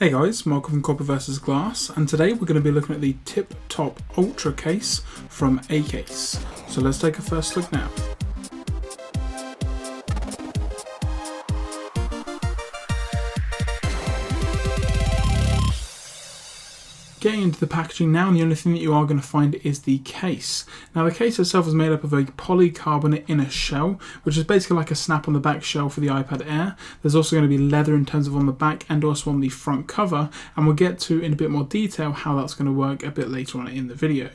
Hey guys, Marco from Copper vs Glass, and today we're going to be looking at the Tiptop Ultra case from Acase. So let's take a first look now. Getting into the packaging now, and the only thing that you are going to find is the case. Now the case itself is made up of a polycarbonate inner shell, which is basically like a snap on the back shell for the iPad Air. There's also going to be leather in terms of on the back and also on the front cover, and we'll get to in a bit more detail how that's going to work a bit later on in the video.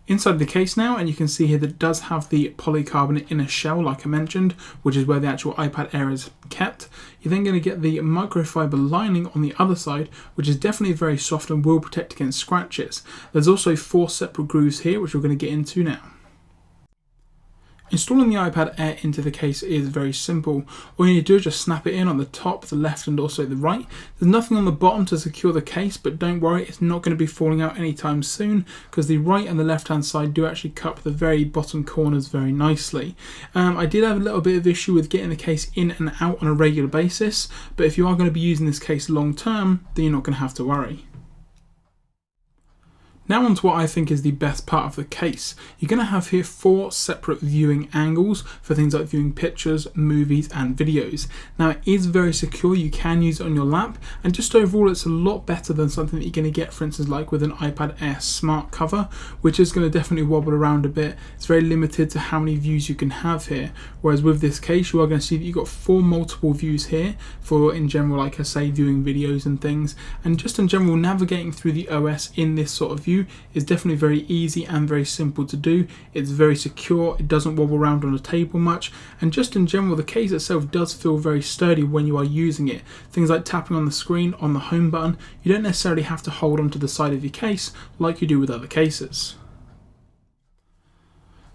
Inside the case now, and you can see here that it does have the polycarbonate inner shell like I mentioned, which is where the actual iPad Air is kept. You're then going to get the microfiber lining on the other side, which is definitely very soft and will protect against scratches. There's also 4 separate grooves here, which we're going to get into now. Installing the iPad Air into the case is very simple. All you need to do is just snap it in on the top, the left and also the right. There's nothing on the bottom to secure the case, but don't worry, it's not going to be falling out anytime soon because the right and the left hand side do actually cup the very bottom corners very nicely. I did have a little bit of issue with getting the case in and out on a regular basis, but if you are going to be using this case long term, then you're not going to have to worry. Now on to what I think is the best part of the case. You're going to have here 4 separate viewing angles for things like viewing pictures, movies and videos. Now it is very secure, you can use it on your lap, and just overall it's a lot better than something that you're going to get, for instance, like with an iPad Air Smart cover, which is going to definitely wobble around a bit. It's very limited to how many views you can have here, whereas with this case you are going to see that you've got 4 multiple views here for, in general, like I say, viewing videos and things, and just in general navigating through the OS in this sort of view is definitely very easy and very simple to do. It's very secure, it doesn't wobble around on a table much, and just in general the case itself does feel very sturdy when you are using it. Things like tapping on the screen on the home button, you don't necessarily have to hold onto the side of your case like you do with other cases.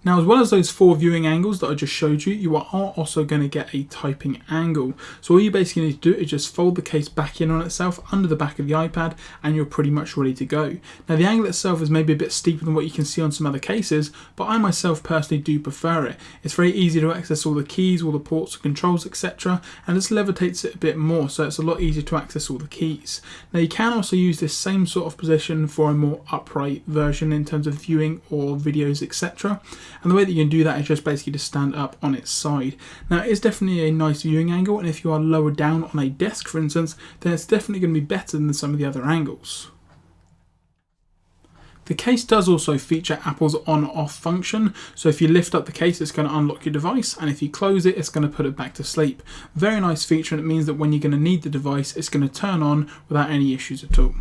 Now, as well as those 4 viewing angles that I just showed you, you are also going to get a typing angle. So all you basically need to do is just fold the case back in on itself under the back of the iPad and you're pretty much ready to go. Now the angle itself is maybe a bit steeper than what you can see on some other cases, but I myself personally do prefer it. It's very easy to access all the keys, all the ports and controls, etc. and this levitates it a bit more, so it's a lot easier to access all the keys. Now you can also use this same sort of position for a more upright version in terms of viewing or videos, etc. And the way that you can do that is just basically to stand up on its side. Now it is definitely a nice viewing angle, and if you are lower down on a desk, for instance, then it's definitely going to be better than some of the other angles. The case does also feature Apple's OnOff function, so if you lift up the case it's going to unlock your device, and if you close it it's going to put it back to sleep. Very nice feature, and it means that when you're going to need the device it's going to turn on without any issues at all.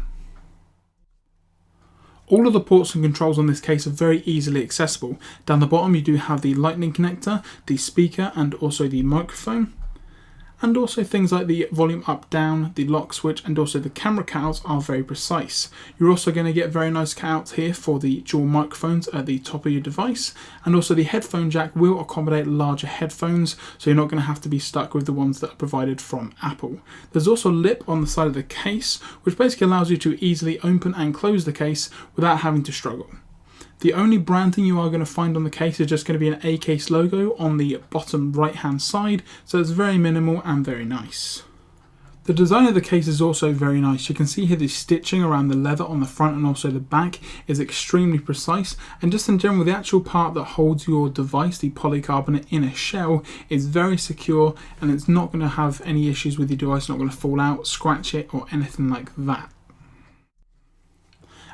All of the ports and controls on this case are very easily accessible. Down the bottom you do have the lightning connector, the speaker and also the microphone. And also things like the volume up down, the lock switch and also the camera cutouts are very precise. You're also going to get very nice cutouts here for the dual microphones at the top of your device, and also the headphone jack will accommodate larger headphones, so you're not going to have to be stuck with the ones that are provided from Apple. There's also a lip on the side of the case which basically allows you to easily open and close the case without having to struggle. The only branding you are going to find on the case is just going to be an Acase logo on the bottom right hand side, so it's very minimal and very nice. The design of the case is also very nice. You can see here the stitching around the leather on the front and also the back is extremely precise, and just in general the actual part that holds your device, the polycarbonate inner shell, is very secure and it's not going to have any issues with your device, not going to fall out, scratch it or anything like that.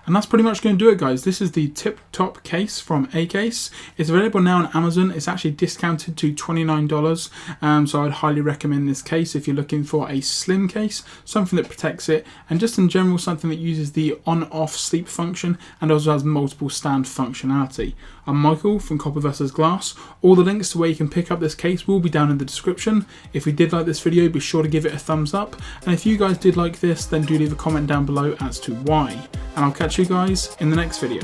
And that's pretty much going to do it, guys. This is the Tiptop case from Acase. It's available now on Amazon. It's actually discounted to $29, so I'd highly recommend this case if you're looking for a slim case, something that protects it, and just in general something that uses the on-off sleep function and also has multiple stand functionality. I'm Michael from Copper vs Glass. All the links to where you can pick up this case will be down in the description. If you did like this video, be sure to give it a thumbs up, and if you guys did like this, then do leave a comment down below as to why. And I'll catch you guys in the next video.